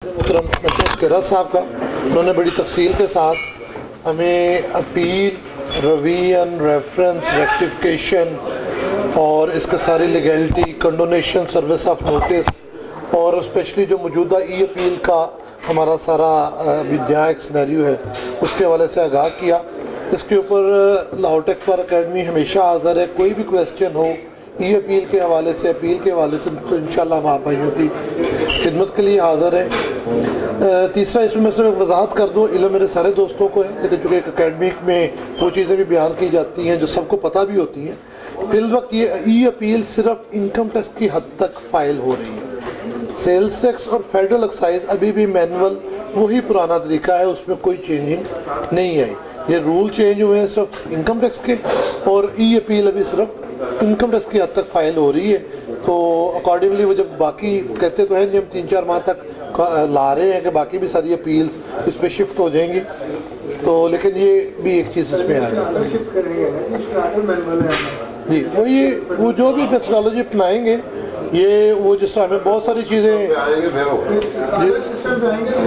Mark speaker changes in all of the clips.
Speaker 1: मोहतरम केरा साहब का, उन्होंने बड़ी तफसील के साथ हमें अपील, रिवीजन, रेफरेंस, रेक्टिफिकेशन और इसका सारी legality, condonation, service of notice और स्पेशली जो मौजूदा ई अपील का हमारा सारा विद्यायक सिनेरियो है उसके हवाले से आगाह किया। इसके ऊपर लाहौर टेक्स बार अकेडमी हमेशा हाज़िर है। कोई भी क्वेश्चन हो ई अपील के हवाले से, अपील के हवाले से, तो इंशाल्लाह हम आप भाइयों की खिदमत के लिए हाज़िर हैं। तीसरा, इसमें मैं सिर्फ वजाहत कर दूँ, इल्म मेरे सारे दोस्तों को है, लेकिन चूँकि एक अकेडमिक में वो चीज़ें भी बयान की जाती हैं जो सबको पता भी होती हैं। फिल वक्त ये ई अपील सिर्फ इनकम टैक्स की हद तक फ़ाइल हो रही है। सेल्स टैक्स और फेडरल एक्साइज अभी भी मैनुअल वही पुराना तरीका है, उसमें कोई चेंजिंग नहीं आई। ये रूल चेंज हुए हैं सिर्फ इनकम टैक्स के, और ई अपील अभी सिर्फ इनकम टैक्स की हद तक फ़ाइल हो रही है। तो अकॉर्डिंगली वो जब बाकी कहते तो हैं, जब 3-4 माह तक ला रहे हैं कि बाकी भी सारी अपील्स इस पर शिफ्ट हो जाएंगी, तो लेकिन ये भी एक चीज़ इसमें आ रही जी, वो जो भी मेथोडोलॉजी अपनाएंगे, ये वो जिस तरह हमें बहुत सारी चीज़ें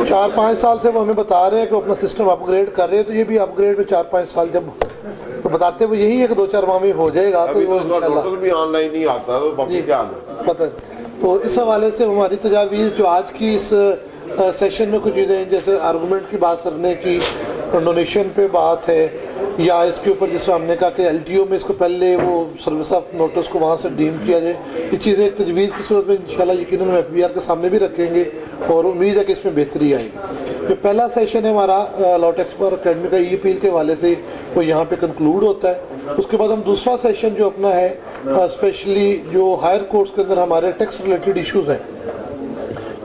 Speaker 1: 4-5 साल से वो हमें बता रहे हैं कि अपना सिस्टम अपग्रेड कर रहे हैं, तो ये भी अपग्रेड में 4-5 साल जब तो बताते वो यही है कि 2-4 माह में हो जाएगा। तो वो
Speaker 2: भी ऑनलाइन नहीं आता, तो बाकी क्या
Speaker 1: पता। तो इस हवाले से हमारी तजावीज़ जो आज की इस सेशन में कुछ चीज़ें, जैसे आर्गूमेंट की बात करने की, डोनेशन पे बात है, या इसके ऊपर जिस हमने कहा कि LTO में इसको पहले वो सर्विस ऑफ नोटिस को वहाँ से डीम किया जाए, ये चीज़ें एक तजवीज़ की सूरत में इंशाल्लाह यकीनन हम FBR के सामने भी रखेंगे और उम्मीद है कि इसमें बेहतरी आएगी। जो पहला सेशन है हमारा लाहौर टेक्स बार अकेडमी का ई अपील के हवाले से, वो यहाँ पे कंक्लूड होता है। उसके बाद हम दूसरा सेशन जो अपना है, स्पेशली जो हायर कोर्ट्स के अंदर हमारे टैक्स रिलेटेड इशूज़ हैं,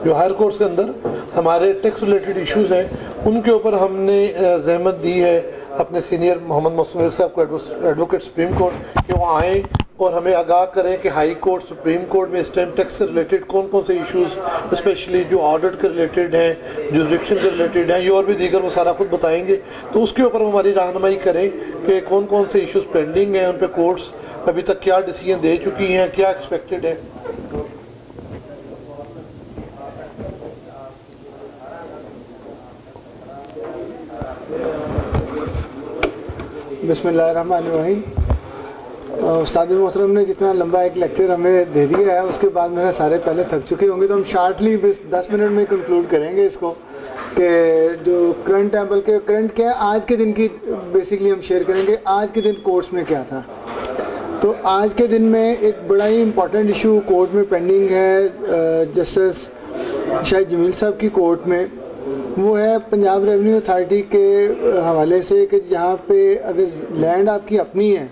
Speaker 1: जो हायर कोर्ट्स के अंदर हमारे टैक्स रिलेटेड इशूज़ हैं, उनके ऊपर हमने जहमत दी है अपने सीनियर मोहम्मद मौसूम साहब को, एडवोकेट सुप्रीम कोर्ट, कि वो आएँ और हमें आगाह करें कि हाई कोर्ट, सुप्रीम कोर्ट में इस टाइम टैक्स से रिलेटेड कौन कौन से इश्यूज़, स्पेशली जो ऑडिट के रिलेटेड हैं, जुरिडिक्शन के रिलेटेड हैं, ये और भी दीगर वो सारा खुद बताएंगे। तो उसके ऊपर हमारी रहनुमाई करें कि कौन कौन से इश्यूज़ पेंडिंग हैं, उन पर कोर्ट्स अभी तक क्या डिसीजन दे चुकी हैं, क्या एक्सपेक्टेड है।
Speaker 3: बिस्मिल्लाहिर्रहमानिर्रहीम। उस्ताद मोहतरम ने जितना लंबा एक लेक्चर हमें दे दिया है, उसके बाद मेरे सारे पहले थक चुके होंगे, तो हम शार्टली 10 मिनट में कंक्लूड करेंगे इसको, कि जो करंट है, बल्कि करंट क्या है, आज के दिन की बेसिकली हम शेयर करेंगे आज के दिन कोर्ट्स में क्या था। तो आज के दिन में एक बड़ा ही इम्पोर्टेंट इशू कोर्ट में पेंडिंग है, जस्टिस शाहिद जमील साहब की कोर्ट में, वो है पंजाब रेवेन्यू अथॉरिटी के हवाले से, कि जहाँ पे अगर लैंड आपकी अपनी है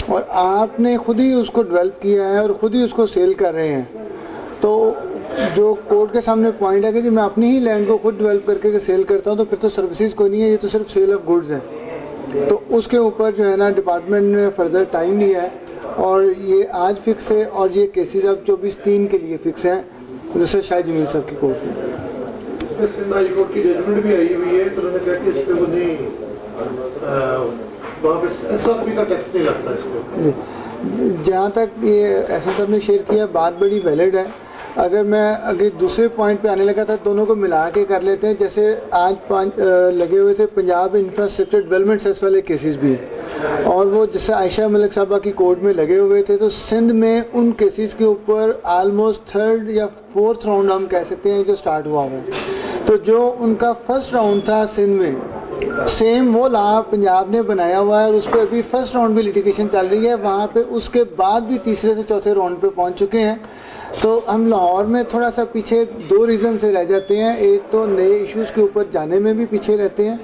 Speaker 3: और आपने ख़ुद ही उसको डेवलप किया है और ख़ुद ही उसको सेल कर रहे हैं, तो जो कोर्ट के सामने पॉइंट है कि जी मैं अपनी ही लैंड को खुद डेवलप करके सेल करता हूँ, तो फिर तो सर्विसेज कोई नहीं है, ये तो सिर्फ सेल ऑफ गुड्स है। तो उसके ऊपर जो है ना डिपार्टमेंट ने फर्दर टाइम लिया है, और ये आज फिक्स है, और ये केसेज अब 24/3 के लिए फिक्स हैं, जैसे शाहिद जमील साहब की कोर्ट में।
Speaker 1: सिंध हाई कोर्ट की जजमेंट भी आई हुई है, तो उन्होंने कहा कि इस पे वो नहीं, वहाँ पे SRP का टैक्स नहीं लगता इसको।
Speaker 3: जहाँ तक ये एसएन साहब ने शेयर किया, बात बड़ी वैलिड है। अगर मैं अगर दूसरे पॉइंट पे आने लगा था, दोनों को मिला के कर लेते हैं। जैसे आज 5 लगे हुए थे पंजाब इंफ्रास्ट्रक्चर डेवलपमेंट सेस वाले केसेस भी, और वो जैसे आयशा मलिक साहबा की कोर्ट में लगे हुए थे, तो सिंध में उन केसेस के ऊपर आलमोस्ट 3rd या 4th राउंड हम कह सकते हैं जो स्टार्ट हुआ है। तो जो उनका फर्स्ट राउंड था सिंध में, सेम वो ला पंजाब ने बनाया हुआ है, और उस पर अभी फर्स्ट राउंड भी लिटिगेशन चल रही है वहाँ पे। उसके बाद भी तीसरे से चौथे राउंड पे पहुँच चुके हैं। तो हम लाहौर में थोड़ा सा पीछे 2 रीज़न से रह जाते हैं। एक तो नए इश्यूज़ के ऊपर जाने में भी पीछे रहते हैं,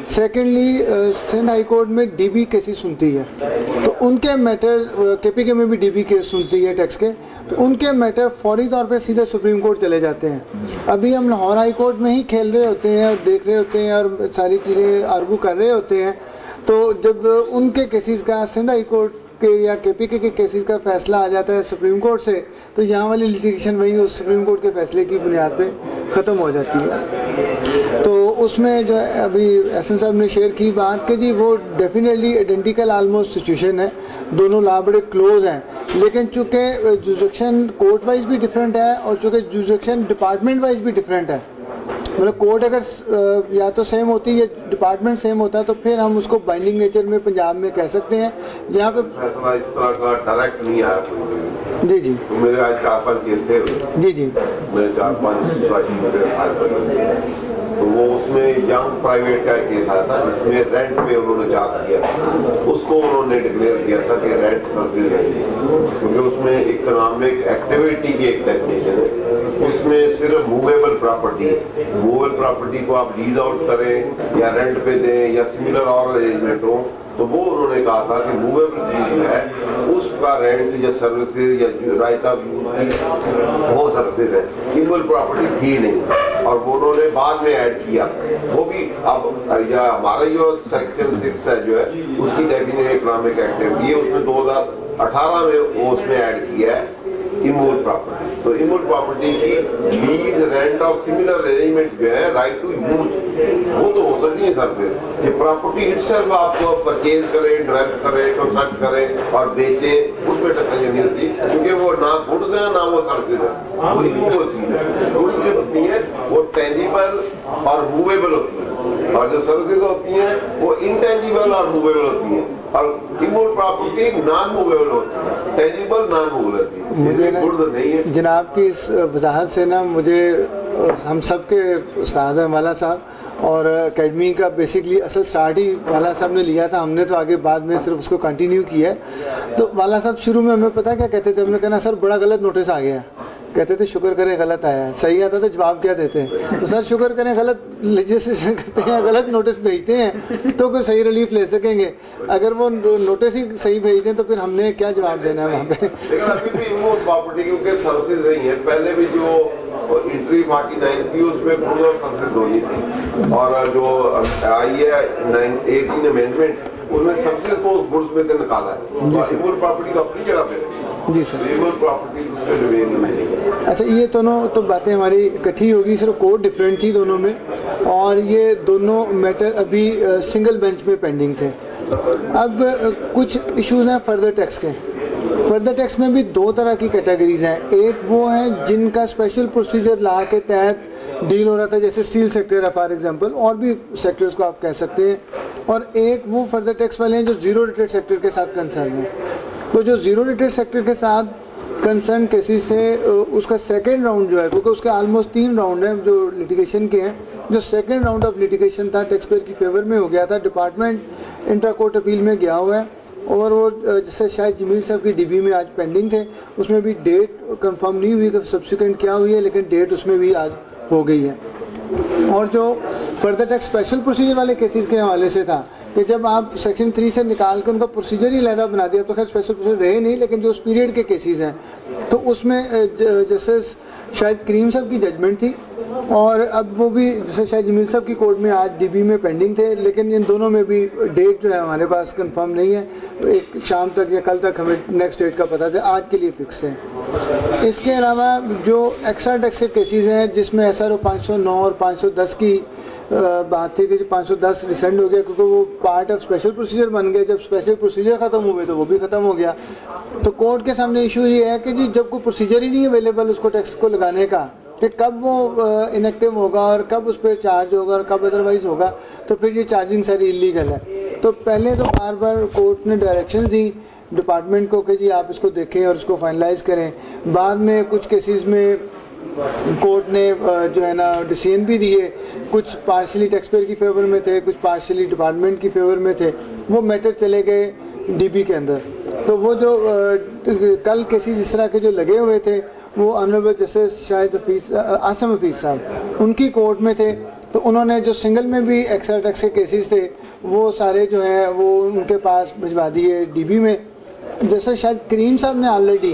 Speaker 3: सेकेंडली सिंध हाई कोर्ट में DB केसेस सुनती है, तो उनके मैटर KPK में भी DB केस सुनती है टैक्स के, तो उनके मैटर फौरी तौर पे सीधे सुप्रीम कोर्ट चले जाते हैं। अभी हम लाहौर हाई कोर्ट में ही खेल रहे होते हैं और देख रहे होते हैं और सारी चीज़ें आर्गू कर रहे होते हैं। तो जब उनके केसेस का सिंध हाई कोर्ट के या KPK के केसेस का फैसला आ जाता है सुप्रीम कोर्ट से, तो यहाँ वाली लिटिगेशन वही उस सुप्रीम कोर्ट के फैसले की बुनियाद पे ख़त्म हो जाती है। तो उसमें जो अभी एसएन साहब ने शेयर की बात कि जी वो डेफिनेटली आइडेंटिकल आलमोस्ट सिचुएशन है, दोनों लॉ बड़े क्लोज हैं, लेकिन चूँकि जुरिडिक्शन कोर्ट वाइज भी डिफरेंट है और चूँकि जुरिडिक्शन डिपार्टमेंट वाइज भी डिफरेंट है, मतलब कोर्ट अगर या तो सेम होती है या डिपार्टमेंट सेम होता है तो फिर हम उसको बाइंडिंग नेचर में पंजाब में कह सकते हैं। यहाँ पे
Speaker 2: फैसला इस तरह का डायरेक्ट नहीं आया कोई।
Speaker 3: जी जी
Speaker 2: तो मेरे आज 4-5 केस थे।
Speaker 3: जी जी
Speaker 2: मैं 4-5 सोसाइटी में फाइल कर, तो वो उसमें यंग प्राइवेट का केस आया था जिसमें रेंट पे उन्होंने चार्ज किया था, उसको उन्होंने डिक्लेयर किया था कि रेंट सर्विस रहेगी, क्योंकि उसमें इकोनॉमिक एक्टिविटी की एक डेफिनेशन है, उसमें सिर्फ मूवेबल प्रॉपर्टी है। मूवेबल प्रॉपर्टी को आप लीज आउट करें या रेंट पे दें या सिमिलर और अरेंजमेंट हो, तो वो उन्होंने कहा था कि मूवेबल चीज है उसका रेंट या सर्विसेज या राइट ऑफ यूज वो सर्विसेज है, इमूवेबल प्रॉपर्टी थी नहीं, और वो उन्होंने बाद में ऐड किया। वो भी अब या हमारा जो सेक्शन 6 है जो है उसकी डेफिनेशन इकोनॉमिक एक्टिविटी है, उसमें 2018 में वो उसमें ऐड किया है इमूवेबल प्रॉपर्टी। तो इमूवेबल प्रॉपर्टी की लीज रेंट और सिमिलर अरेंजमेंट जो है राइट टू यूज वो तो हो सकती है सर, फिर ये प्रॉपर्टी इटसेल्फ आपको परचेज करें, डेवलप करें, कंस्ट्रक्ट करें और बेचें, उसमें टक्कर नहीं होती, क्योंकि वो ना गुड्स है ना वो सर्विस है, वो इमूवेबल चीज है। गुड्स जो होती है वो टेंजिबल और मूवेबल होती है, और जो सर्विसेज होती हैं वो इंटेंजिबल और मूवेबल होती हैं, और इमूवेबल प्रॉपर्टी नॉन मूवेबल होती है, टेंजिबल नॉन मूवेबल होती है, मुझे गुड्स नहीं है।
Speaker 3: जनाब की इस वजाहत से ना मुझे हम सब के उस्ताद हैं वाला साहब, और एकेडमी का बेसिकली असल स्टार्ट ही वाला साहब ने लिया था, हमने तो आगे बाद में सिर्फ उसको कंटिन्यू किया है। तो वाला साहब शुरू में हमें पता क्या कहते थे, हमने कहना सर बड़ा गलत नोटिस आ गया, कहते थे शुक्र करें गलत आया है, सही आता तो जवाब क्या देते हैं, तो सर शुक्र करें गलत लेजिस्लेशन करते हैं, गलत नोटिस भेजते हैं तो कोई सही रिलीफ ले सकेंगे, अगर वो नोटिस ही सही भेज दें तो फिर हमने क्या जवाब देना है वहाँ पे।
Speaker 2: लेकिन अभी भी इमूवेबल प्रॉपर्टी क्योंकि सर्विसेज रही है, पहले भी जो एंट्री 49 थी उसमें गुड्स और सर्विसेज होनी थी, और जो आई है 18 अमेंडमेंट उसमें सर्विसेज को गुड्स में से निकाला है, तो इमूवेबल प्रॉपर्टी तो अपनी जगह पे है।
Speaker 3: जी सर,
Speaker 2: इमूवेबल प्रॉपर्टी दूसरे डोमेन में नहीं।
Speaker 3: अच्छा ये दोनों तो बातें हमारी इकट्ठी होगी, सिर्फ कोड डिफरेंट थी दोनों में, और ये दोनों मैटर अभी सिंगल बेंच में पेंडिंग थे। अब कुछ इश्यूज हैं फर्दर टैक्स के। फर्दर टैक्स में भी दो तरह की कैटेगरीज हैं, एक वो है जिनका स्पेशल प्रोसीजर ला के तहत डील हो रहा था, जैसे स्टील सेक्टर है फॉर एग्जांपल, और भी सेक्टर्स को आप कह सकते हैं, और एक वो फर्दर टैक्स वाले हैं जो जीरो रेटेड सेक्टर के साथ कंसर्न है। तो जो जीरो रेटेड सेक्टर के साथ कंसर्न केसेस थे उसका सेकेंड राउंड जो है, क्योंकि उसके ऑलमोस्ट 3 राउंड हैं जो लिटिगेशन के हैं, जो सेकेंड राउंड ऑफ लिटिगेशन था टैक्स पेयर की फेवर में हो गया था, डिपार्टमेंट इंट्रा कोर्ट अपील में गया हुआ है, और वो जैसे शायद जमील साहब की डीबी में आज पेंडिंग थे, उसमें भी डेट कंफर्म नहीं हुई कि सब्सिक्वेंट क्या हुई है, लेकिन डेट उसमें भी आज हो गई है। और जो फर्दर टैक्स स्पेशल प्रोसीजर वाले केसेस के हवाले से था कि जब आप सेक्शन 3 से निकाल कर उनका प्रोसीजर ही अलहदा बना दिया तो खैर स्पेशल प्रोसीजर रहे नहीं, लेकिन जो उस पीरियड के केसेस हैं तो उसमें जैसे शायद करीम साहब की जजमेंट थी, और अब वो भी जैसे शायद जमील साहब की कोर्ट में आज डीबी में पेंडिंग थे, लेकिन इन दोनों में भी डेट जो है हमारे पास कंफर्म नहीं है, तो एक शाम तक या कल तक हमें नेक्स्ट डेट का पता था, आज के लिए फिक्स है। इसके अलावा जो एक्स्ट्रा टैक्स के केसेस हैं जिसमें SRO 509 और 510 की बात थी कि जो 510 रिसेंड हो गया क्योंकि वो पार्ट ऑफ स्पेशल प्रोसीजर बन गया, जब स्पेशल प्रोसीजर ख़त्म हुए तो वो भी ख़त्म हो गया। तो कोर्ट के सामने इशू ये है कि जी जब कोई प्रोसीजर ही नहीं है अवेलेबल उसको टैक्स को लगाने का, कि कब वो इनएक्टिव होगा और कब उस पर चार्ज होगा और कब अदरवाइज़ होगा, तो फिर ये चार्जिंग सारी इलीगल है। तो पहले तो बार बार कोर्ट ने डायरेक्शंस दी डिपार्टमेंट को कि जी आप इसको देखें और इसको फाइनलाइज करें। बाद में कुछ केसेस में कोर्ट ने जो है ना डिसीजन भी दिए, कुछ पार्शली टैक्स पेयर की फेवर में थे, कुछ पार्शली डिपार्टमेंट की फेवर में थे, वो मैटर चले गए डीबी के अंदर। तो वो जो कल केसेस इस तरह के जो लगे हुए थे वो ऑनरेबल जस्टिस शायद आसम हफीज़ साहब उनकी कोर्ट में थे, तो उन्होंने जो सिंगल में भी एक्स्ट्रा टैक्स के केसेस थे वो सारे जो हैं वो उनके पास भिजवा दिए डीबी में। जैसे शायद करीम साहब ने ऑलरेडी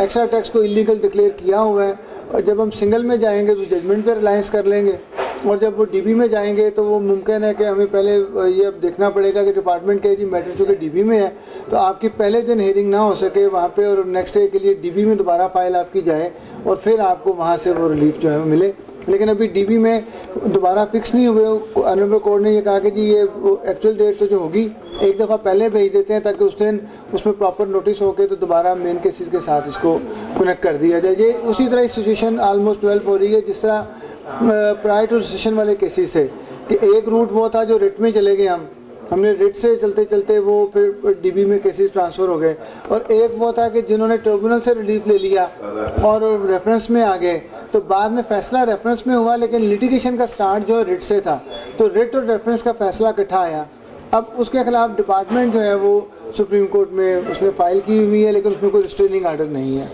Speaker 3: एक्स्ट्रा टैक्स को इलीगल डिक्लेयर किया हुआ है, और जब हम सिंगल में जाएंगे तो जजमेंट पर रिलायंस कर लेंगे, और जब वो डीबी में जाएंगे तो वो मुमकिन है कि हमें पहले ये अब देखना पड़ेगा कि डिपार्टमेंट के जी मैटर चूँकि डीबी में है तो आपकी पहले दिन हेयरिंग ना हो सके वहाँ पे, और नेक्स्ट डे के लिए डीबी में दोबारा फाइल आपकी जाए और फिर आपको वहाँ से वो रिलीफ जो है वो मिले। लेकिन अभी डीबी में दोबारा फिक्स नहीं हुए। ऑनरेबल कोर्ट ने ये कहा कि जी ये एक्चुअल डेट तो जो होगी एक दफ़ा पहले भेज देते हैं ताकि उस दिन उसमें प्रॉपर नोटिस होके तो दोबारा मेन केसेस के साथ इसको कनेक्ट कर दिया जाए। ये उसी तरह सिचुएशन ऑलमोस्ट 12 हो रही है जिस तरह प्रायर टू रिसेशन वाले केसेस थे कि एक रूट वो था जो रिट में चले गए, हमने रिट से चलते चलते वो फिर डीबी में केसेस ट्रांसफ़र हो गए, और एक वो था कि जिन्होंने ट्रिब्यूनल से रिलीफ ले लिया और रेफरेंस में आ गए, तो बाद में फैसला रेफरेंस में हुआ लेकिन लिटिगेशन का स्टार्ट जो रिट से था, तो रिट और रेफरेंस का फैसला इकट्ठा आया। अब उसके खिलाफ डिपार्टमेंट जो है वो सुप्रीम कोर्ट में उसने फाइल की हुई है, लेकिन उसमें कोई रिस्ट्रेनिंग आर्डर नहीं है।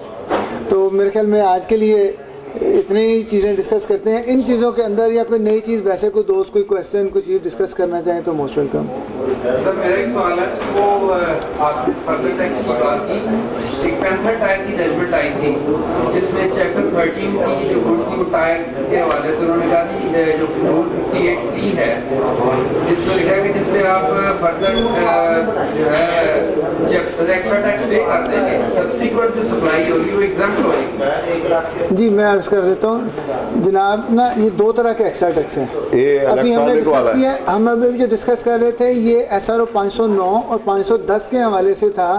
Speaker 3: तो मेरे ख्याल में आज के लिए इतनी ही चीज़ें डिस्कस करते हैं। इन चीज़ों के अंदर या कोई नई चीज़ वैसे कोई दोस्त कोई क्वेश्चन कोई चीज़ डिस्कस करना चाहें तो मोस्ट वेलकम।
Speaker 4: सर मेरा एक सवाल है, वो आपने फर्दर टैक्स की बात की, एक पैंथर टायर की जजमेंट आई थी जिसमें चैप्टर 13 की जो गुड्स की टायर के हवाले से उन्होंने कहा कि जो 58D है जिसमें लिखा है कि जिसमें आप फर्दर जो है एक्स्ट्रा टैक्स पे कर देंगे, सब्सिक्वेंट जो सप्लाई होगी वो एग्जाम्प्ट होगी।
Speaker 3: जी मैं अर्ज कर देता हूँ जनाब ना, ये दो तरह के एक्स्ट्रा टैक्स हैं। अभी हमने डिस्कस किया, हम अभी जो डिस्कस कर रहे थे ये SRO 509 और 510 के हवाले से था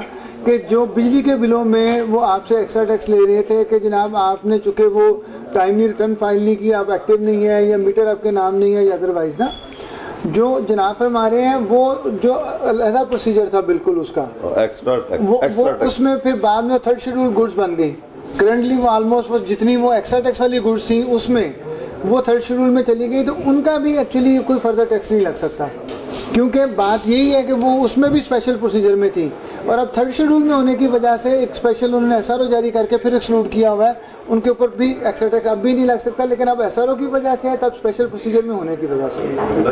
Speaker 3: कि जो बिजली के बिलों में वो आपसे एक्स्ट्रा टैक्स ले रहे थे कि जनाब आपने चूँकि वो टाइमली रिटर्न फाइल नहीं किया, आप एक्टिव नहीं है या मीटर आपके नाम नहीं है या अदरवाइज ना, जो जनाब फरमा रहे हैं वो जो अलहदा प्रोसीजर था बिल्कुल उसका
Speaker 5: एक्स्ट्रा
Speaker 3: वो उसमें फिर बाद में थर्ड शेड्यूल गुड्स बन गई। करंटली वो ऑलमोस्ट वो जितनी वो एक्स्ट्रा टैक्स वाली गुड्स थी उसमें वो थर्ड शेड्यूल में चली गई, तो उनका भी एक्चुअली कोई फर्दर टैक्स नहीं लग सकता, क्योंकि बात यही है कि वो उसमें भी स्पेशल प्रोसीजर में थी और अब थर्ड शेड्यूल में होने की वजह से एक स्पेशल उन्होंने SRO जारी करके फिर एक्सक्लूड किया हुआ है, उनके ऊपर भी एक्स्ट्रा टैक्स अब भी नहीं लग सकता, लेकिन अब SRO की वजह से है तब स्पेशल प्रोसीजर में होने की वजह से।
Speaker 2: उनका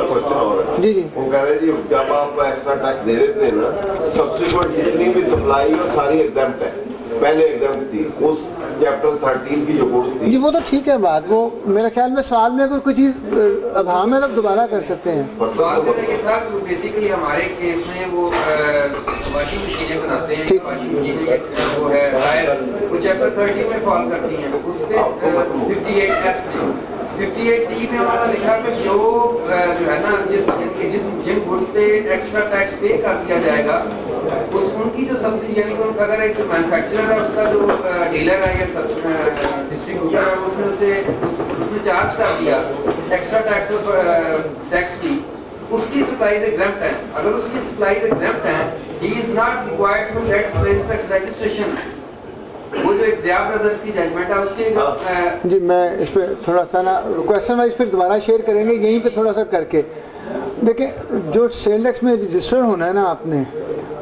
Speaker 2: क्वेश्चन और है
Speaker 3: जी जी
Speaker 2: वो कह रहे जी जब आप एक्स्ट्रा टैक्स दे रहे थे ना, सब्सिक्वेंट जितनी भी सप्लाई हो सारी एग्जाम्प्ट है, पहले एग्जाम्प्ट थी उस चैप्टर 13 की जो गुड्स थी।
Speaker 3: जी वो तो ठीक है बात, वो मेरे ख्याल में सवाल में अगर कोई चीज़ अभाव है तब दोबारा कर सकते हैं।
Speaker 4: सवाल मेरा ये था कि बेसिकली हमारे केस में वो वॉशिंग मशीनें बनाते हैं, वॉशिंग मशीनें वो है टायर वो चैप्टर 13 में फॉल करती हैं, उस पर 58S में 58D में हमारा लिखा कि जो है ना जिन गुड्स पे एक्स्ट्रा टैक्स पे कर दिया जाएगा उस उनकी जो सब्सिडी यानी कि उनका अगर एक मैन्युफैक्चरर है उसका जो डीलर है या डिस्ट्रीब्यूटर है उसने चार्ज कर दिया एक्स्ट्रा टैक्स की, उसकी सप्लाईज एग्जैम्प्ट है। अगर उसकी सप्लाईज एग्जैम्प्ट है he is not required to get sales tax registration. वो जो एग्जाम ब्रदर की जजमेंट है उसके
Speaker 3: जी मैं इस पर थोड़ा सा ना क्वेश्चन वाइज फिर दोबारा शेयर करेंगे, यहीं पे थोड़ा सा करके देखें। जो सेल टैक्स में रजिस्टर होना है ना आपने,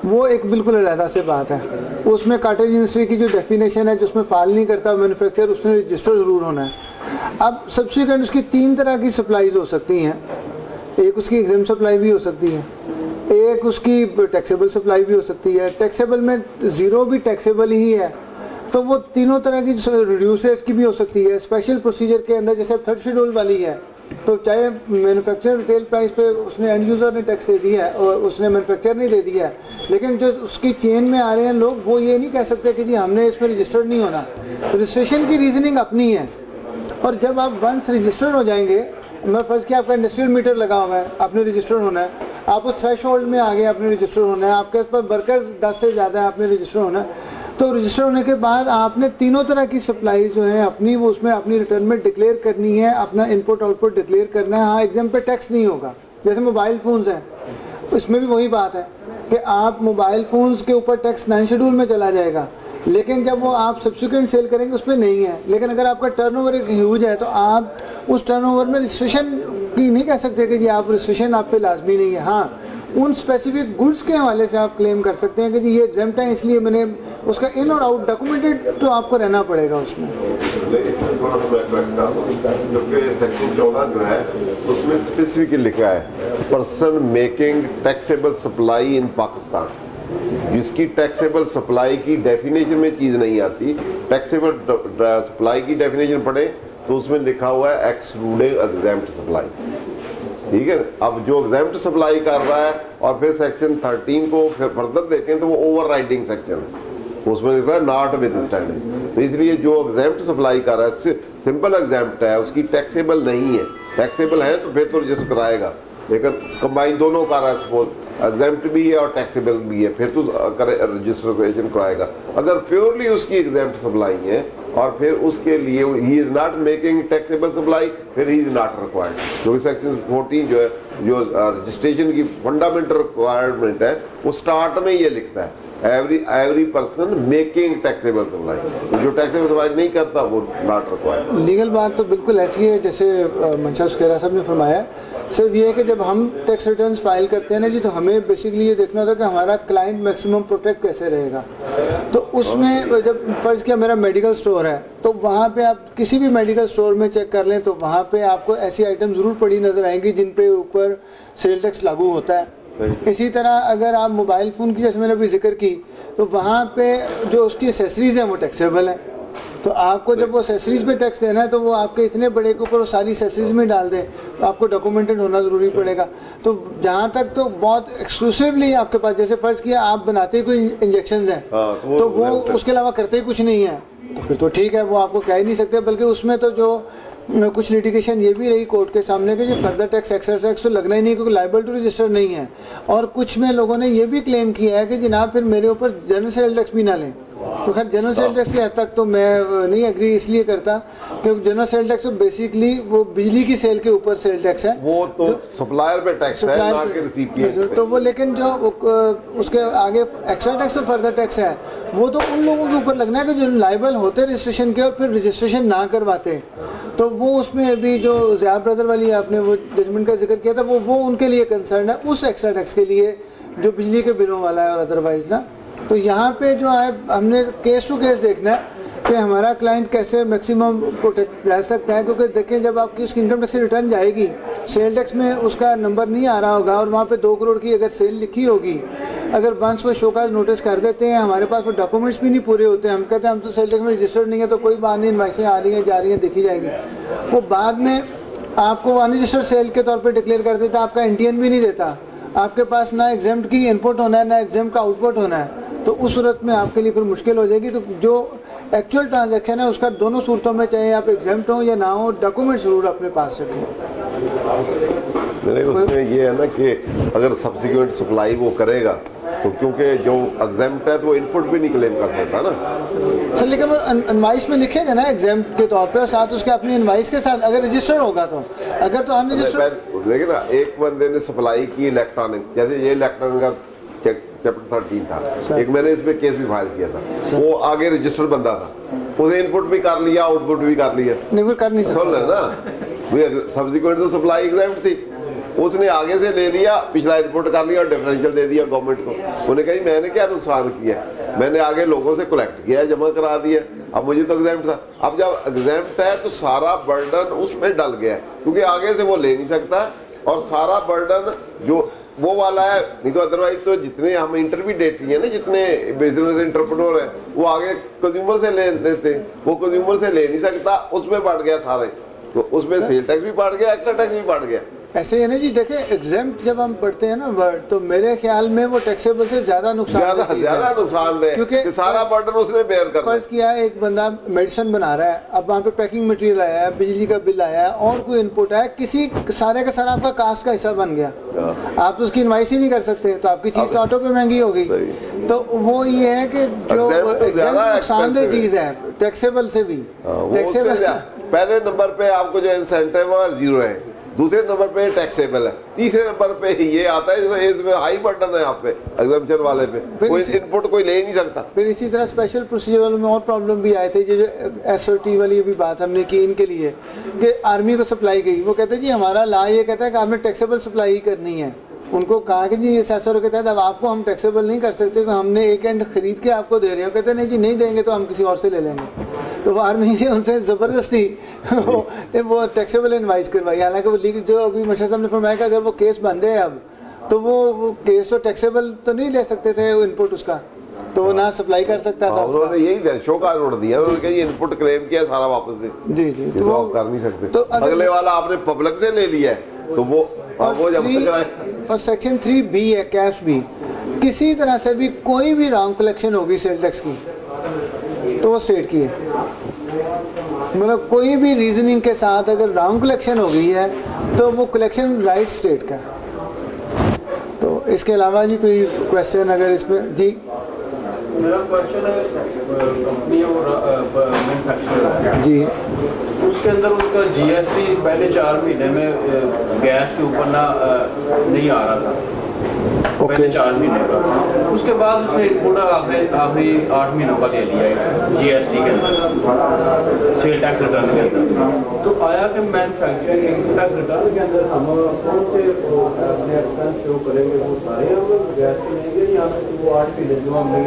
Speaker 3: वो एक बिल्कुल अलग से बात है, उसमें कॉटेज इंडस्ट्री की जो डेफिनेशन है जिसमें फाइल नहीं करता मैन्युफैक्चरर उसमें रजिस्टर ज़रूर होना है। अब सब्सिक्वेंट उसकी 3 तरह की सप्लाईज हो सकती हैं, एक उसकी एग्जाम सप्लाई भी हो सकती है, एक उसकी टैक्सेबल सप्लाई भी हो सकती है, टैक्सेबल में ज़ीरो भी टैक्सेबल ही है, तो वो तीनों तरह की रिड्यूस रेट की भी हो सकती है। स्पेशल प्रोसीजर के अंदर जैसे थर्ड शेड्यूल वाली है तो चाहे मैन्युफैक्चरर रिटेल प्राइस पे उसने एंड यूज़र ने टैक्स दे दिया है और उसने मैन्युफैक्चरर नहीं दे दिया है, लेकिन जो उसकी चेन में आ रहे हैं लोग वो ये नहीं कह सकते कि जी हमने इसमें रजिस्टर्ड नहीं होना। रजिस्ट्रेशन की रीजनिंग अपनी है, और जब आप वंस रजिस्टर्ड हो जाएंगे, मैं फर्ज किया आपका इंडस्ट्रियल मीटर लगा हुआ है, आपने रजिस्टर्ड होना है, आप उस थ्रेश होल्ड में आ गए, आपने रजिस्टर्ड होना है, आपके पास वर्कर्स 10 से ज़्यादा है, आपने रजिस्टर होना है, तो रजिस्टर होने के बाद आपने तीनों तरह की सप्लाई जो है अपनी वो उसमें अपनी रिटर्न में डिक्लेयर करनी है, अपना इनपुट आउटपुट डिक्लेयर करना है। हाँ एग्जाम पे टैक्स नहीं होगा, जैसे मोबाइल फ़ोन्स हैं इसमें भी वही बात है कि आप मोबाइल फ़ोन्स के ऊपर टैक्स 9 शेड्यूल में चला जाएगा, लेकिन जब वो आप सब्सिक्वेंट सेल करेंगे उस पर नहीं है। लेकिन अगर आपका टर्नओवर एक ह्यूज है तो आप उस टर्नओवर में रजिस्ट्रेशन की नहीं कह सकते कि जी आप रजिस्ट्रेशन आप पे लाजमी नहीं है। हाँ उन स्पेसिफिक गुड्स के हवाले से आप क्लेम कर सकते हैं कि जी ये एग्जाम्प्ट है इसलिए मैंने उसका इन और आउट डॉक्यूमेंटेड तो आपको रहना पड़ेगा उसमें।
Speaker 2: सेक्शन 14 जो है उसमें स्पेसिफिकली लिखा है person making taxable supply in Pakistan, जिसकी टैक्सेबल सप्लाई की डेफिनेशन में चीज़ नहीं आती। टैक्सेबल सप्लाई की डेफिनेशन पढ़े तो उसमें लिखा हुआ है एक्सक्लूडिंग एग्जैम्प्ट सप्लाई, ठीक है। अब जो एग्जैम्प्ट सप्लाई कर रहा है और फिर सेक्शन 13 को फिर फर्दर देखें तो वो ओवरराइडिंग सेक्शन है, उसमें लिखा है नॉट विद स्टैंडिंग। तो इसलिए जो एग्जैम्प्ट सप्लाई कर रहा है सिंपल एग्जैम्प्ट है, उसकी टैक्सेबल नहीं है। टैक्सेबल है तो फिर तो रजिस्टर कराएगा, लेकिन कंबाइन दोनों कर रहा है, सपोज एग्जैम्प्ट भी है और टैक्सेबल भी है, फिर तो रजिस्ट्रेशन कराएगा। अगर प्योरली उसकी एग्जैम्प्ट सप्लाई है और फिर उसके लिए ही is not making taxable supply, फिर ही इज नॉट रिक्वायर्ड। क्योंकि सेक्शन 14 जो है, जो रजिस्ट्रेशन की फंडामेंटल रिक्वायरमेंट है, वो स्टार्ट में ये लिखता है every person making taxable supply. जो टैक्सेबल सप्लाई नहीं करता वो नॉट रिक्वायर्ड।
Speaker 3: लीगल बात तो बिल्कुल ऐसी है जैसे मंशा सुखेरा साहब ने फरमाया। सिर्फ ये है कि जब हम टैक्स रिटर्न्स फाइल करते हैं ना जी, तो हमें बेसिकली ये देखना होता है कि हमारा क्लाइंट मैक्सिमम प्रोटेक्ट कैसे रहेगा। तो उसमें जब फ़र्ज़ किया मेरा मेडिकल स्टोर है, तो वहाँ पे आप किसी भी मेडिकल स्टोर में चेक कर लें तो वहाँ पे आपको ऐसी आइटम ज़रूर पड़ी नज़र आएंगी जिन पे ऊपर सेल टैक्स लागू होता है। इसी तरह अगर आप मोबाइल फ़ोन की, जैसे मैंने अभी जिक्र की, तो वहाँ पे जो उसकी एसेसरीज़ हैं वो टैक्सेबल हैं। तो आपको जब वो एसेसरीज़ पे टैक्स देना है तो वो आपके इतने बड़े के ऊपर वो सारी एसेसरीज़ में डाल दें, तो आपको डॉक्यूमेंटेड होना ज़रूरी पड़ेगा। तो जहाँ तक तो बहुत एक्सक्लूसिवली आपके पास, जैसे फ़र्ज़ किया आप बनाते ही कोई इंजेक्शन हैं, तो वो उसके अलावा करते ही कुछ नहीं है, तो फिर तो ठीक है, वो आपको कह ही नहीं सकते। बल्कि उसमें तो जो कुछ लिटिगेशन ये भी रही कोर्ट के सामने कि जो फर्दर टैक्स एक्स्ट्रा टैक्स तो लगना ही नहीं, क्योंकि लायबल टू रजिस्टर नहीं है। और कुछ में लोगों ने ये भी क्लेम किया है कि जनाब फिर मेरे ऊपर जनरल सेल टैक्स भी ना लें। तो खैर जनरल सेल टैक्स की हद तक तो मैं नहीं एग्री इसलिए करता क्योंकि जनरल सेल टैक्स तो बेसिकली वो बिजली की सेल के ऊपर सेल टैक्स है, वो
Speaker 2: तो सप्लायर पे टैक्स है ना कि रिसिपिएंट।
Speaker 3: तो वो लेकिन जो उसके आगे एक्स्ट्रा टैक्स तो फर्दर टैक्स है, वो तो उन लोगों के ऊपर लगना है कि जो लायबल होते रजिस्ट्रेशन के और फिर रजिस्ट्रेशन ना करवाते। तो वो उसमें अभी जो ज़िया ब्रदर वाली आपने वो जजमेंट का जिक्र किया था, वो उनके लिए कंसर्न है, उस एक्स्ट्रा टैक्स के लिए जो बिजली के बिलों वाला है और अदरवाइज ना। तो यहाँ पे जो है हमने केस टू केस देखना है कि हमारा क्लाइंट कैसे मैक्सिमम प्रोटेक्ट रह सकता है। क्योंकि देखें जब आपकी उसकी इनकम टैक्स रिटर्न जाएगी, सेल टैक्स में उसका नंबर नहीं आ रहा होगा और वहाँ पे 2 करोड़ की अगर सेल लिखी होगी, अगर वंस वो शोकाज नोटिस कर देते हैं, हमारे पास वो डॉक्यूमेंट्स भी नहीं पूरे होते, हम कहते हैं हम तो सेल टैक्स में रजिस्टर्ड नहीं है, तो कोई बात नहीं, इनवाइसें आ रही हैं जा रही हैं देखी जाएगी। वो बाद में आपको अनरजिस्टर्ड सेल के तौर पर डिक्लेयर कर देता, आपका एनटीएन भी नहीं देता, आपके पास ना एग्जाम्प्ट की इनपुट होना है ना एग्जाम्प्ट का आउटपुट होना है। तो उस सूरत में आपके लिए फिर मुश्किल हो जाएगी। तो जो एक्चुअल ट्रांजैक्शन है उसका दोनों सूरतों में, चाहे आप एग्जाम्प्ट हो या ना हो, डॉक्यूमेंट जरूर अपने पास रखें।
Speaker 2: उसमें ये है ना कि अगर सब्सिक्वेंट सप्लाई वो करेगा तो क्योंकि जो एग्जाम्प्ट है तो वो इनपुट भी नहीं क्लेम कर सकता ना
Speaker 3: सर, लेकिन वो इनवाइस में लिखेगा ना एग्जाम्प्ट के तौर पे और साथ उसके अपनी इनवाइस के साथ अगर रजिस्टर होगा तो। अगर तो हमने
Speaker 2: देखिए ना, एक बंदे ने सप्लाई की इलेक्ट्रॉनिक, जैसे ये इलेक्ट्रॉनिक का चैप्टर 13 था, एक मैंने इस पे केस भी फाइल किया था, वो आगे रजिस्टर बंदा था, उसने इनपुट भी कर लिया आउटपुट भी कर लिया,
Speaker 3: नहीं वो कर नहीं सकता
Speaker 2: सुन ना, सब्सिक्वेंट तो सप्लाई एग्जाम्प्ट थी, उसने आगे से ले लिया, पिछला इनपुट कर लिया और डिफरेंशियल दे दिया गवर्नमेंट को। उन्होंने कहा मैंने क्या नुकसान किया, मैंने आगे लोगों से कलेक्ट किया, जमा करा दिया, अब मुझे तो एग्जाम्प्ट था। अब जब एग्जाम्प्ट है तो सारा बर्डन उसमें डल गया, क्योंकि आगे से वो ले नहीं सकता और सारा बर्डन जो वो वाला है, नहीं तो अदरवाइज तो जितने हम इंटरमीडिएट है ना, जितने बिजनेस एंटरप्रेन्योर है, वो आगे कंज्यूमर से ले लेते, वो कंज्यूमर से ले नहीं सकता, उसमें बढ़ गया सारे, तो उसमें सेल टैक्स भी बढ़ गया, एक्स्ट्रा टैक्स भी बढ़ गया।
Speaker 3: ऐसे ही है ना जी। देखें एग्जाम्प्ट जब हम पढ़ते हैं ना वर्ड, तो मेरे ख्याल में वो टैक्सेबल से ज्यादा नुकसान
Speaker 2: है, क्योंकि सारा बर्डन उसने बेयर करना।
Speaker 3: फर्ज किया एक बंदा मेडिसिन बना रहा है, अब वहाँ पे पैकिंग मटेरियल आया है, बिजली का बिल आया है और कोई इनपुट है, किसी सारे का सारा आपका कास्ट का हिस्सा बन गया, आप तो उसकी इनवाइस ही नहीं कर सकते, तो आपकी चीज तो ऑटो पे महंगी हो गई। तो वो ये है कि जो नुकसानदेह चीज है टैक्सेबल से भी,
Speaker 2: पहले नंबर पे आपको जो इंसेंटिव है 0 है, दूसरे नंबर पे टैक्सेबल है, तीसरे नंबर पे ये आता है तो इसमें हाई बर्डन है आप पे, एग्जाम्पशन वाले पे कोई इनपुट कोई ले ही नहीं सकता।
Speaker 3: फिर इसी तरह स्पेशल प्रोसीजर में और प्रॉब्लम भी आए थे, जो SOT वाली भी बात हमने की इनके लिए कि आर्मी को सप्लाई गई, वो कहते हैं जी हमारा ला ये कहता है कि आपने टैक्सेबल सप्लाई ही करनी है। उनको कहा कि जी इस एसआरओ के तहत अब आपको हम टैक्सेबल नहीं कर सकते, तो हमने एक एंड खरीद के आपको दे रहे हैं। कहते नहीं जी नहीं देंगे तो हम किसी और से ले लेंगे। तो वो आर्मी ने उनसे ज़बरदस्ती वो टैक्सेबल इनवाइस करवाई, हालांकि वो लीग जो अभी मशा साहब ने फरमाया कि अगर वो केस बंद है अब, तो वो केस तो टैक्सेबल तो नहीं ले सकते थे वो इनपुट उसका, तो वो ना सप्लाई कर सकता था।
Speaker 2: उन्होंने यही शो का रोड दिया, उन्होंने कहा ये इनपुट क्लेम किया सारा वापस दे।
Speaker 3: जी जी,
Speaker 2: तो वो कर नहीं सकते। तो अगले वाला आपने पब्लिक से ले लिया है तो वो जब
Speaker 3: और सेक्शन 3B है कैश भी, किसी तरह से भी कोई भी रॉन्ग कलेक्शन होगी सेल टैक्स की तो वो स्टेट की है, मतलब कोई भी रीजनिंग के साथ अगर रॉन्ग कलेक्शन हो गई है तो वो कलेक्शन राइट स्टेट का। तो इसके अलावा जी कोई क्वेश्चन अगर इसमें जी
Speaker 5: मेरा क्वेश्चन है, कंपनी और मैन्युफैक्चरर
Speaker 3: जी,
Speaker 5: उसके अंदर उसका जीएसटी पहले 4 महीने में गैस के ऊपर ना नहीं आ रहा था, पहले 4 महीने का। उसके बाद उसने इनपुट आखिरी 8 महीनों का ले लिया है जीएसटी के अंदर, सेल टैक्स रिटर्न के अंदर। तो आया कि मैन्युफैक्चरिंग इनकम टैक्स रिटर्न के अंदर हम कौन से अपने एक्सपेंस शो करेंगे, वो सारे हम गैस के लेंगे या वो 8 महीने जो हमने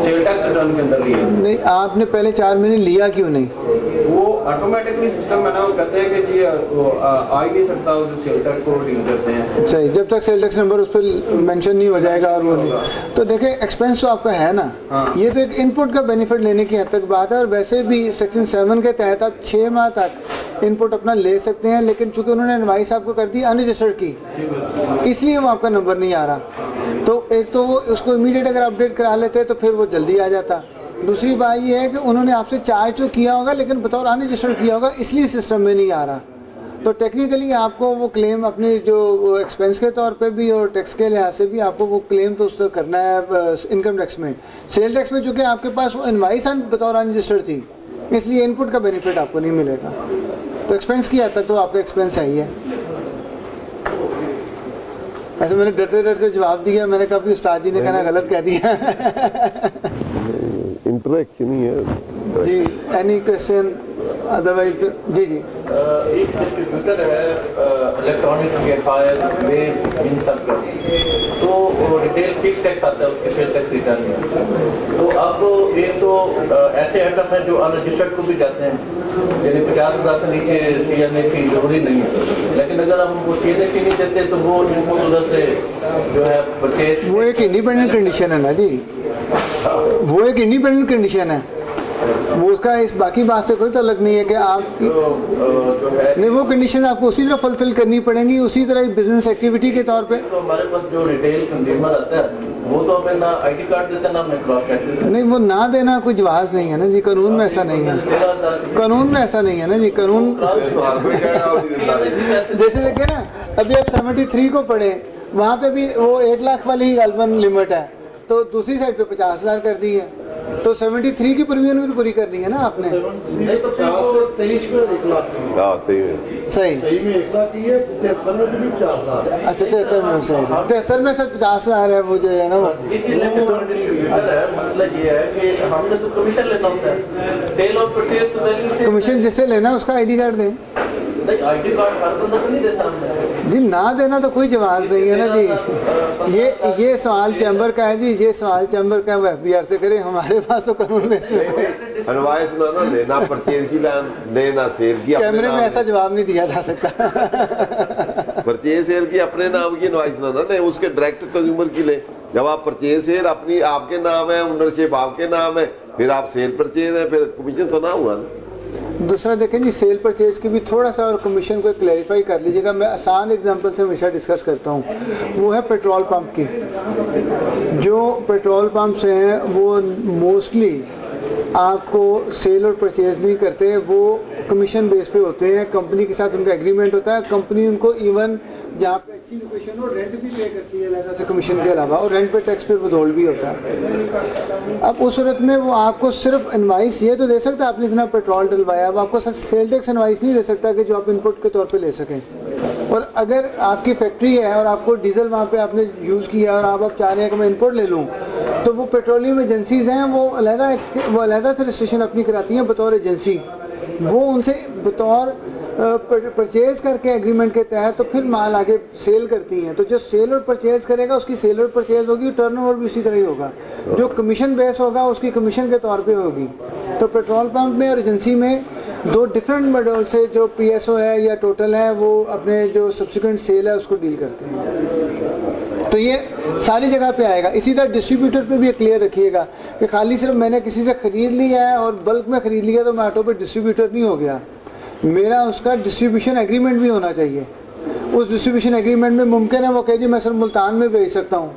Speaker 5: सेल टैक्स रिटर्न के अंदर लिए?
Speaker 3: नहीं, आपने पहले 4 महीने लिया क्यों नहीं?
Speaker 5: वो ऑटोमेटिकली सिस्टम है ना, वो कहते हैं कि जी आ ही नहीं सकता, वो जो सेल टैक्स को डील करते हैं।
Speaker 3: सही, जब तक सेल टैक्स नंबर उस पर मेंशन नहीं हो जाएगा और वो नहीं, तो देखिए एक्सपेंस तो आपका है ना।
Speaker 5: हाँ।
Speaker 3: ये तो एक इनपुट का बेनिफिट लेने की हद तक बात है, और वैसे भी सेक्शन 7 के तहत आप 6 माह तक इनपुट अपना ले सकते हैं, लेकिन चूंकि उन्होंने इनवाइस आपको कर दी अनरजिस्टर्ड की, इसलिए वो आपका नंबर नहीं आ रहा। तो एक तो वो उसको इमीडिएट अगर अपडेट करा लेते तो फिर वो जल्दी आ जाता। दूसरी बात ये है कि उन्होंने आपसे चार्ज तो किया होगा, लेकिन बतौर अनरजिस्टर्ड किया होगा, इसलिए सिस्टम में नहीं आ रहा। तो टेक्निकली आपको वो क्लेम अपने जो एक्सपेंस के तौर पे भी और टैक्स के लिहाज से भी आपको वो क्लेम तो उसको करना है इनकम टैक्स में। सेल टैक्स में चूँकि आपके पास वो इनवाइस बतौर अनरजिस्टर्ड थी, इसलिए इनपुट का बेनिफिट आपको नहीं मिलेगा। तो एक्सपेंस की हद तक तो आपका एक्सपेंस है ही है। ऐसे मैंने डरते डरते जवाब दिया, मैंने कहा उस्ताद जी ने कहना गलत कह दिया।
Speaker 2: इंटरेक्शन ही है
Speaker 3: जी, एनी क्वेश्चन अदरवाइज? जी जी,
Speaker 5: एक डिस्ट्रीब्यूटर है इलेक्ट्रॉनिक फाइल वेब इन सब का, तो रिटेल फिक्स टैक्स आता है उसके सेल टैक्स रिटर्न में। तो अब एक तो ऐसे आइटम है जो अनरजिस्टर्ड को भी जाते हैं, यानी 50,000 से नीचे CNAC जरूरी नहीं है, लेकिन अगर हम वो CNAC नहीं देते तो वो इनको उधर से जो है परचेज,
Speaker 3: वो एक इंडिपेंडेंट कंडीशन है ना जी, वो एक इंडिपेंडेंट कंडीशन है, वो उसका इस बाकी बात से कोई ताल्लुक नहीं है कि आप
Speaker 5: जो है
Speaker 3: नहीं, वो कंडीशन आपको उसी तरह फुलफिल करनी पड़ेंगी, उसी तरह बिजनेस एक्टिविटी के तौर पे।
Speaker 5: तो हमारे पास जो रिटेल कंज्यूमर आता है वो तो हमें ना ID कार्ड देता ना हमें क्रॉस टैक्स देता।
Speaker 3: नहीं, वो ना देना कोई जवाब नहीं है ना जी, कानून में ऐसा नहीं है, कानून में ऐसा नहीं है ना जी, कानून जैसे देखिए ना, अभी आप 73 को पढ़े, वहाँ पे भी वो 1 लाख वाली ही गालबन लिमिट है, तो दूसरी साइड पे 50,000 कर दी है, तो 73 की प्रीमियम भी पूरी करनी है ना आपने।
Speaker 1: नहीं तो 23 में 1 लाख
Speaker 3: सही,
Speaker 1: 23 में 1 लाख की है, 73 में भी 50,000।
Speaker 3: अच्छा 73 में सही, 73 में सर 50,000 है वो जो है ना वो।
Speaker 5: मतलब ये है कि हमने तो कमीशन लेना होता है, सेल और परचेज तो वैल्यू से
Speaker 3: कमीशन जिससे लेना है उसका ID कार्ड दें।
Speaker 5: नहीं, ID कार्ड हर बंदा तो नहीं देता हमने
Speaker 3: जी, ना देना तो कोई जवाब नहीं है ना जी। ये सवाल चैम्बर का है जी, ये सवाल चैम्बर का, वो FBR से करें, हमारे पास तो कानून में
Speaker 2: एडवाइस ना लेना, परचेज की लेना, सेल की
Speaker 3: कैमरे में ऐसा जवाब नहीं दिया जा सकता।
Speaker 2: परचेज सेल की अपने नाम की एडवाइस ना ले, उसके डायरेक्ट कंज्यूमर की ले। जब आप परचेज सेल अपनी आपके नाम है, ओनरशिप आपके नाम है, फिर आप सेल परचेज है, फिर कमीशन तो ना हुआ ना।
Speaker 3: दूसरा देखें जी, सेल परचेज की भी थोड़ा सा और कमीशन को क्लैरिफाई कर लीजिएगा। मैं आसान एग्जांपल से हमेशा डिस्कस करता हूँ, वो है पेट्रोल पंप की। जो पेट्रोल पंप्स हैं वो मोस्टली आपको सेल और परचेज नहीं करते, वो कमीशन बेस पे होते हैं, कंपनी के साथ उनका एग्रीमेंट होता है, कंपनी उनको इवन जहाँ पे अच्छी लोकेशन हो रेंट भी पे करती है अलग से कमीशन के अलावा, और रेंट पे टैक्स पे विथहोल्ड भी होता है। अब उस सूरत में वो आपको सिर्फ इनवाइस ये तो दे सकता है आपने इतना पेट्रोल डलवाया, वो आपको सेल टैक्स इनवाइस नहीं दे सकता कि जो आप इनपुट के तौर पे ले सकें। और अगर आपकी फैक्ट्री है और आपको डीजल वहाँ पे आपने यूज़ किया और आप चाह रहे हैं कि मैं इनपुट ले लूँ, तो वो पेट्रोलियम एजेंसीज़ हैं, वो अलहदा से रजिस्ट्रेशन अपनी कराती हैं बतौर एजेंसी, वो उनसे बतौर परचेज़ करके एग्रीमेंट के तहत तो फिर माल आगे सेल करती हैं। तो जो सेल और परचेज़ करेगा उसकी सेल और परचेज़ होगी, टर्नओवर भी उसी तरह ही होगा, जो कमीशन बेस होगा उसकी कमीशन के तौर पे होगी। तो पेट्रोल पंप में और एजेंसी में दो डिफरेंट मॉडल से जो PSO है या टोटल है वो अपने जो सब्सिक्वेंट सेल है उसको डील करते हैं। तो ये सारी जगह पे आएगा। इसी तरह डिस्ट्रीब्यूटर पे भी क्लियर रखिएगा कि खाली सिर्फ मैंने किसी से ख़रीद लिया है और बल्क में ख़रीद लिया तो मैं ऑटो पे डिस्ट्रीब्यूटर नहीं हो गया, मेरा उसका डिस्ट्रीब्यूशन एग्रीमेंट भी होना चाहिए। उस डिस्ट्रीब्यूशन एग्रीमेंट में मुमकिन है वो कहे जी मैं सर मुल्तान में बेच सकता हूँ,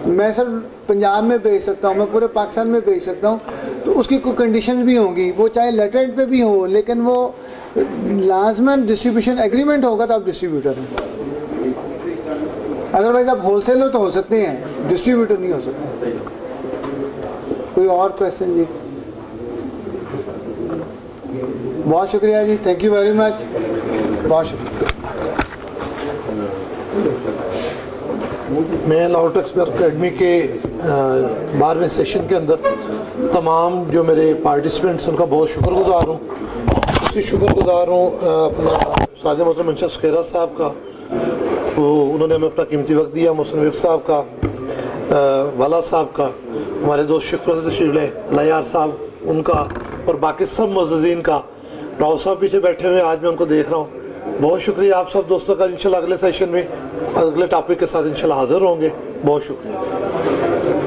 Speaker 3: मैं सर पंजाब में बेच सकता हूँ, मैं पूरे पाकिस्तान में बेच सकता हूँ, तो उसकी कोई कंडीशन भी होंगी, वो चाहे लेटरेट पे भी हो, लेकिन वो लाजमन डिस्ट्रीब्यूशन एग्रीमेंट होगा तो आप डिस्ट्रीब्यूटर हैं। अदरवाइज आप होलसेलर तो हो सकते हैं, डिस्ट्रीब्यूटर नहीं हो सकते। कोई और क्वेश्चन जी? बहुत शुक्रिया जी, थैंक यू वेरी मच, बहुत शुक्रिया।
Speaker 1: मैं लाहौर एक्सपर्ट अकेडमी के 12वें सेशन के अंदर तमाम जो मेरे पार्टिसिपेंट्स उनका बहुत शुक्रगुजार हूँ। उसी शुक्रगुजार हूँ अपना साद मोहतरम मंशा सुखेरा साहब का, वो उन्होंने हमें अपना कीमती वक्त दिया, मुसनविक साहब का, वाला साहब का, हमारे दोस्त शुक्र शिवले लयार साहब उनका, और बाकी सब मुअज़्ज़िज़ीन का। राव साहब पीछे बैठे हुए, आज मैं उनको देख रहा हूँ। बहुत शुक्रिया आप सब दोस्तों का। इंशाल्लाह अगले सेशन में अगले टॉपिक के साथ इंशाल्लाह हाज़िर होंगे। बहुत शुक्रिया।